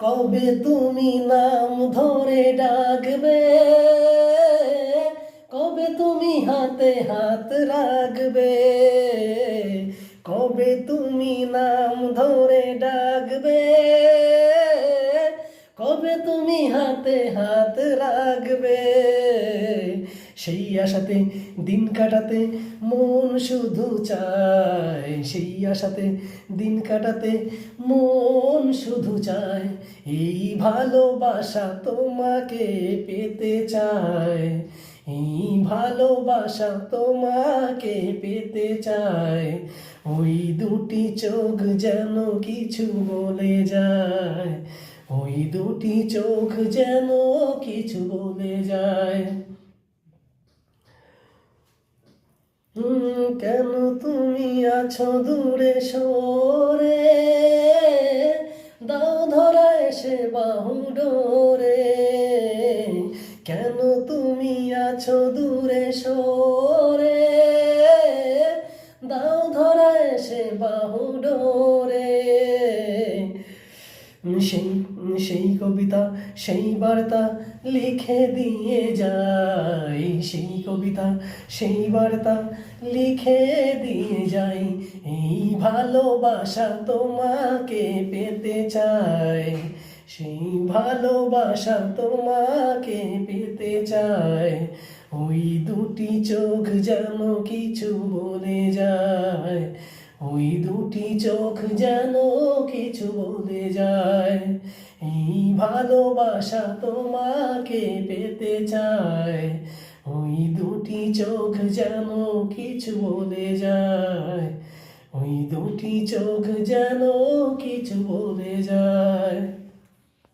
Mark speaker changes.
Speaker 1: কবে তুমি নাম ধরে ডাকবে, কবে তুমি হাতে হাত রাখবে, কবে তুমি নাম ধরে ডাকবে, কবে তুমি হাতে হাত রাখবে। সেই আশাতে দিন কাটাতে মন শুধু চায়, সেই আশাতে দিন কাটাতে মন শুধু চায়। এই ভালোবাসা তোমাকে পেতে চায়, এই ভালোবাসা তোমাকে পেতে চায়। ওই দুটি চোখ যেন কিছু বলে যায়, ওই দুটি চোখ যেন কিছু বলে যায়। কেন তুমি আছো দূরে সরে, দাও ধরা এসে বাহু ডোরে। কেন তুমি আছো দূরে সরে, দাও ধরা এসে বাহু ডোরে। সেই সেই কবিতা সেই বার্তা লিখে দিয়ে যাই, সেই কবিতা সেই বার্তা লিখে দিয়ে যাই। এই ভালোবাসা তোমাকে পেতে চাই, সেই ভালোবাসা তোমাকে পেতে চাই। ওই দুটি চোখ যেন কিছু বলে যায়, ওই দুটি চোখ যেন কিছু বলে যায়। এই ভালোবাসা তোমাকে পেতে চায়, ওই দুটি চোখ যেন কিছু বলে যায়, ওই দুটি চোখ যেন কিছু বলে যায়।